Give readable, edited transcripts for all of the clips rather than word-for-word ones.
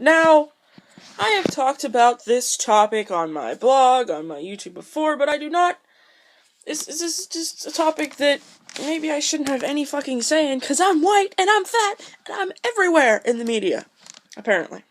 Now, I have talked about this topic on my blog, on my YouTube before, but I do not... This is just a topic that maybe I shouldn't have any fucking say in, because I'm white, and I'm fat, and I'm everywhere in the media. Apparently.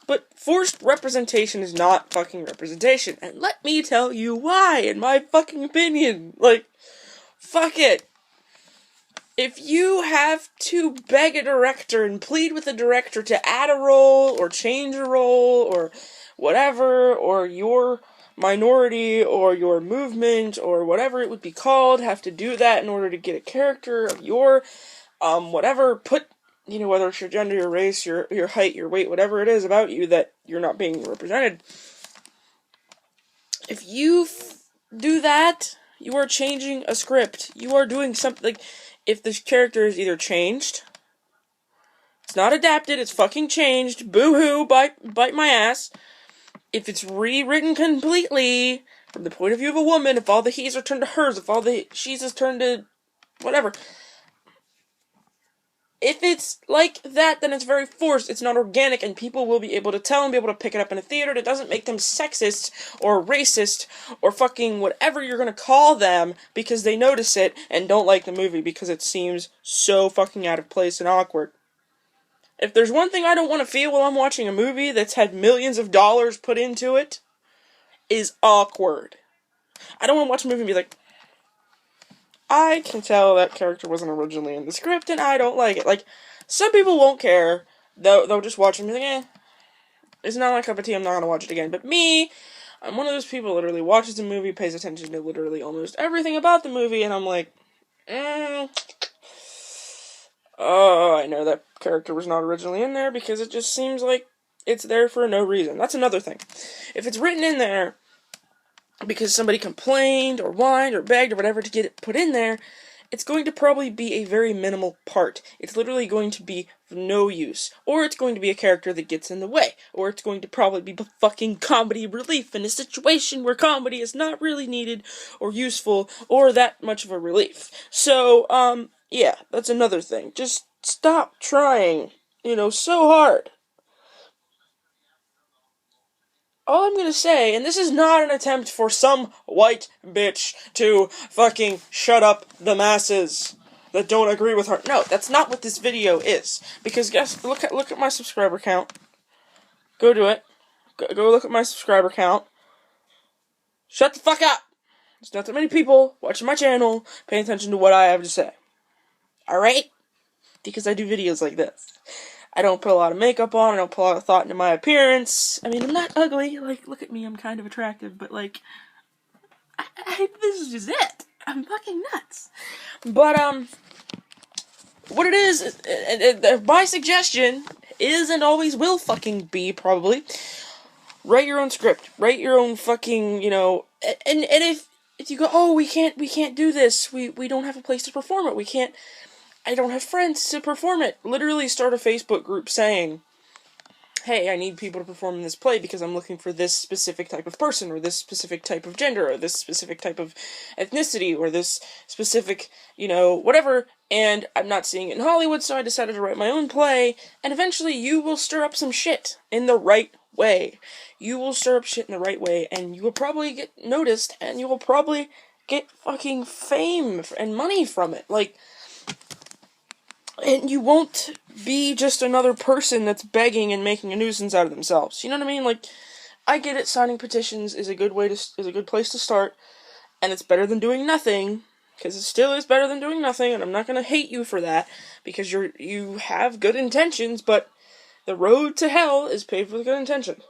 But forced representation is not fucking representation, and let me tell you why, in my fucking opinion. Fuck it. If you have to beg a director and plead with the director to add a role, or change a role, or whatever, or your minority, or your movement, or whatever it would be called, have to do that in order to get a character of your, whatever, whether it's your gender, your race, your height, your weight, whatever it is about you that you're not being represented. If you do that, you are changing a script. You are doing something. If this character is either changed, it's not adapted, it's fucking changed, boo-hoo, bite my ass. If it's rewritten completely, from the point of view of a woman, if all the he's are turned to hers, if all the she's is turned to whatever. If it's like that, then it's very forced, it's not organic, and people will be able to tell and be able to pick it up in a theater. That doesn't make them sexist, or racist, or fucking whatever you're gonna call them, because they notice it and don't like the movie because it seems so fucking out of place and awkward. If there's one thing I don't want to feel while I'm watching a movie that's had millions of dollars put into it, is awkward. I don't want to watch a movie and be like, I can tell that character wasn't originally in the script, and I don't like it. Some people won't care. They'll just watch it and be like, it's not my cup of tea, I'm not gonna watch it again. But me, I'm one of those people who literally watches the movie, pays attention to literally almost everything about the movie, and I'm like, oh, I know that character was not originally in there, because it just seems like it's there for no reason. That's another thing. If it's written in there because somebody complained, or whined, or begged, or whatever to get it put in there, it's going to probably be a very minimal part. It's literally going to be of no use. Or it's going to be a character that gets in the way. Or it's going to probably be fucking comedy relief in a situation where comedy is not really needed, or useful, or that much of a relief. So, yeah, that's another thing. Just stop trying, so hard. All I'm gonna say, and this is not an attempt for some white bitch to fucking shut up the masses that don't agree with her. No, that's not what this video is. Because look at my subscriber count. Go do it. Go look at my subscriber count. Shut the fuck up! There's not that many people watching my channel paying attention to what I have to say. Alright? Because I do videos like this. I don't put a lot of makeup on, I don't put a lot of thought into my appearance. I mean, I'm not ugly, look at me, I'm kind of attractive, but this is just it. I'm fucking nuts. But, what it is, my suggestion is and always will fucking be, probably, write your own script. Write your own fucking, and if you go, oh, we can't do this, we don't have a place to perform it, I don't have friends to perform it. Literally start a Facebook group saying, hey, I need people to perform in this play because I'm looking for this specific type of person, or this specific type of gender, or this specific type of ethnicity, or this specific, whatever, and I'm not seeing it in Hollywood, so I decided to write my own play, and eventually you will stir up some shit in the right way. You will stir up shit in the right way, and you will probably get noticed, and you will probably get fucking fame and money from it. And you won't be just another person that's begging and making a nuisance out of themselves. You know what I mean? I get it, signing petitions is a good place to start, and it's better than doing nothing, because it still is better than doing nothing, and I'm not gonna hate you for that, because you have good intentions, but the road to hell is paved with good intentions.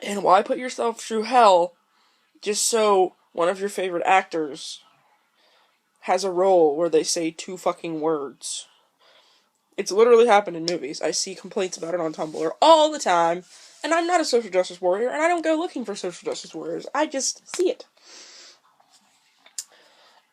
And why put yourself through hell just so one of your favorite actors has a role where they say 2 fucking words? It's literally happened in movies. I see complaints about it on Tumblr all the time, and I'm not a social justice warrior, and I don't go looking for social justice warriors. I just see it.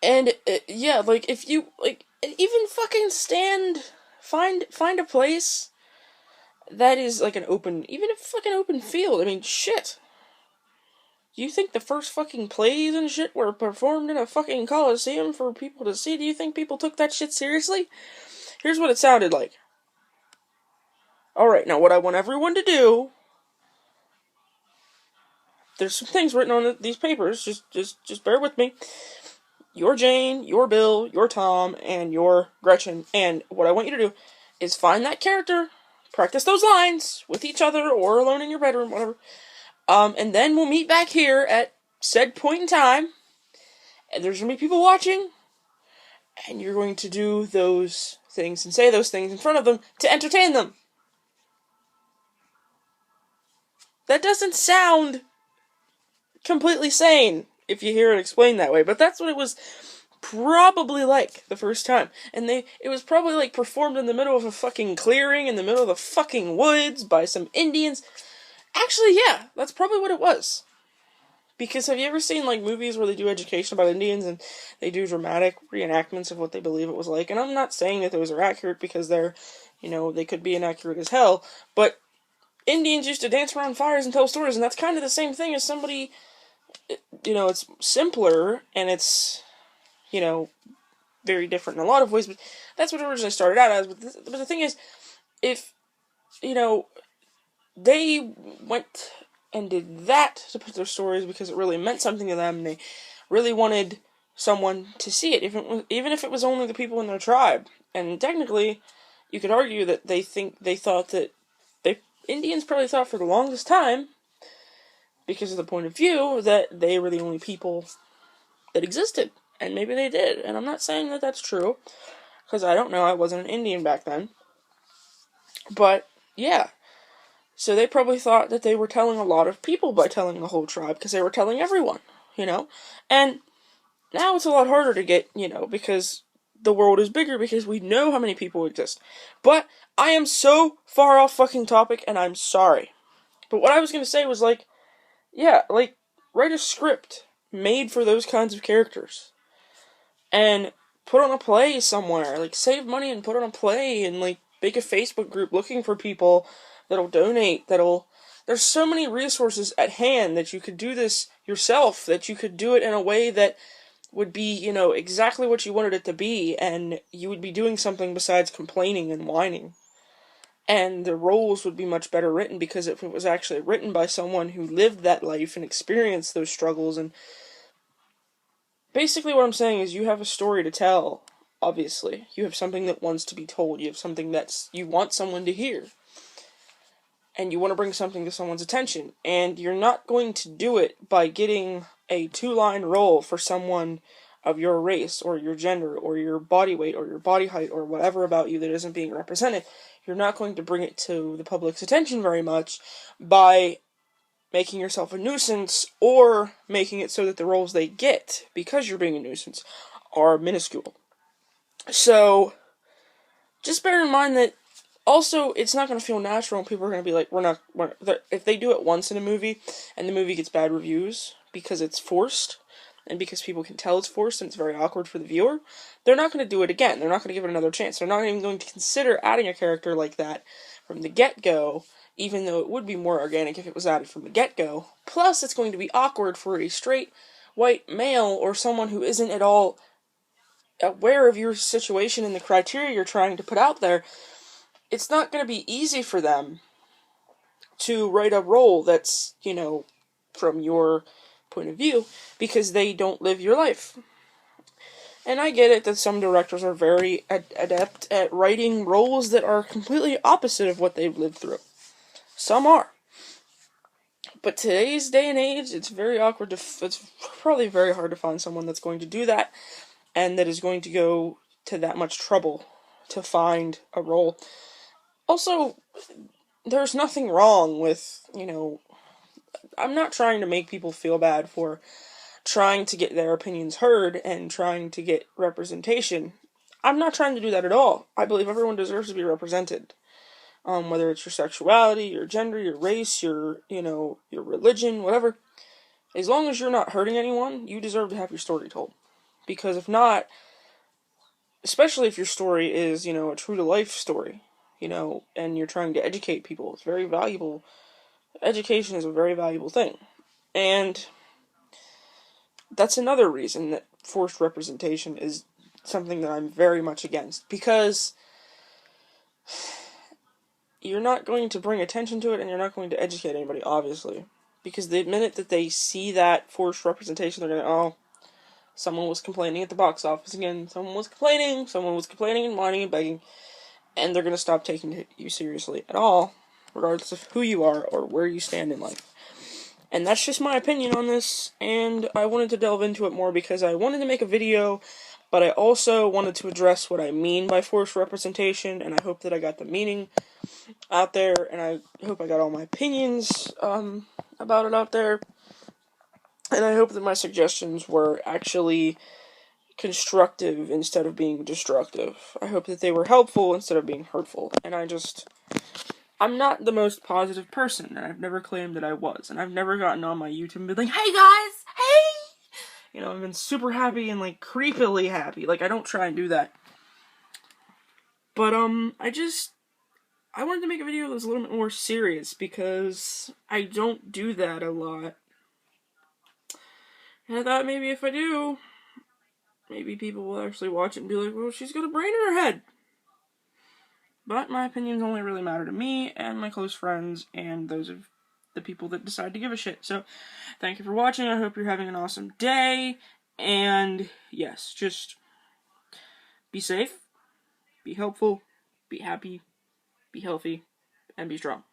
And, yeah, if you, even fucking find a place that is, an open, even a fucking open field. I mean, shit. Do you think the first fucking plays and shit were performed in a fucking coliseum for people to see? Do you think people took that shit seriously? Here's what it sounded like. Alright, now what I want everyone to do... There's some things written on these papers. Just bear with me. You're Jane, you're Bill, you're Tom, and you're Gretchen. And what I want you to do is find that character, practice those lines with each other or alone in your bedroom, whatever. And then we'll meet back here at said point in time. And there's going to be people watching. And you're going to do those things and say those things in front of them to entertain them. That doesn't sound completely sane if you hear it explained that way, but that's what it was probably like the first time. And it was probably like performed in the middle of a fucking clearing in the middle of the fucking woods by some Indians. Actually, yeah, that's probably what it was. Because have you ever seen like movies where they do education about Indians and they do dramatic reenactments of what they believe it was like? And I'm not saying that those are accurate because they're, they could be inaccurate as hell, but Indians used to dance around fires and tell stories, and that's kind of the same thing as somebody, it's simpler, and it's, very different in a lot of ways, but that's what it originally started out as. But the thing is, if, they went and did that to put their stories because it really meant something to them, and they really wanted someone to see it, even if it was only the people in their tribe. And technically, you could argue that Indians probably thought for the longest time, because of the point of view, that they were the only people that existed. And maybe they did. And I'm not saying that that's true, because I don't know, I wasn't an Indian back then. But, yeah. So they probably thought that they were telling a lot of people by telling the whole tribe, because they were telling everyone, And now it's a lot harder to get, because the world is bigger, because we know how many people exist. But I am so far off fucking topic, and I'm sorry. But what I was going to say was, write a script made for those kinds of characters. And put on a play somewhere. Save money and put on a play, and, make a Facebook group looking for people that'll donate, There's so many resources at hand that you could do this yourself, that you could do it in a way that would be, exactly what you wanted it to be, and you would be doing something besides complaining and whining. And the roles would be much better written, because if it was actually written by someone who lived that life and experienced those struggles, and basically what I'm saying is you have a story to tell, obviously. You have something that wants to be told. You have something that you want someone to hear. And you want to bring something to someone's attention. And you're not going to do it by getting a 2-line role for someone of your race, or your gender, or your body weight, or your body height, or whatever about you that isn't being represented. You're not going to bring it to the public's attention very much by making yourself a nuisance, or making it so that the roles they get, because you're being a nuisance, are minuscule. So, just bear in mind that also, it's not going to feel natural, and people are going to be like, if they do it once in a movie, and the movie gets bad reviews, because it's forced, and because people can tell it's forced, and it's very awkward for the viewer, they're not going to do it again. They're not going to give it another chance. They're not even going to consider adding a character like that from the get-go, even though it would be more organic if it was added from the get-go. Plus, it's going to be awkward for a straight white male, or someone who isn't at all aware of your situation and the criteria you're trying to put out there. It's not going to be easy for them to write a role that's, from your point of view, because they don't live your life. And I get it that some directors are very adept at writing roles that are completely opposite of what they've lived through. Some are. But today's day and age, it's very awkward it's probably very hard to find someone that's going to do that, and that is going to go to that much trouble to find a role. Also, there's nothing wrong with, I'm not trying to make people feel bad for trying to get their opinions heard and trying to get representation. I'm not trying to do that at all. I believe everyone deserves to be represented. Whether it's your sexuality, your gender, your race, your religion, whatever. As long as you're not hurting anyone, you deserve to have your story told. Because if not, especially if your story is, a true-to-life story, and you're trying to educate people, it's very valuable. Education is a very valuable thing. And that's another reason that forced representation is something that I'm very much against. Because you're not going to bring attention to it, and you're not going to educate anybody, obviously. Because the minute that they see that forced representation, they're gonna, oh, someone was complaining at the box office again, someone was complaining and whining and begging, and they're gonna stop taking you seriously at all, regardless of who you are or where you stand in life. And that's just my opinion on this, and I wanted to delve into it more because I wanted to make a video, but I also wanted to address what I mean by forced representation, and I hope that I got the meaning out there, and I hope I got all my opinions about it out there, and I hope that my suggestions were actually constructive instead of being destructive. I hope that they were helpful instead of being hurtful, and I'm not the most positive person, and I've never claimed that I was, and I've never gotten on my YouTube and been like, hey guys, hey! You know, I've been super happy and, like, creepily happy. Like, I don't try and do that. But, I wanted to make a video that was a little bit more serious, because I don't do that a lot. And I thought maybe if I do, maybe people will actually watch it and be like, well, she's got a brain in her head. But my opinions only really matter to me and my close friends and those of the people that decide to give a shit. So, thank you for watching. I hope you're having an awesome day. And, yes, just be safe, be helpful, be happy, be healthy, and be strong.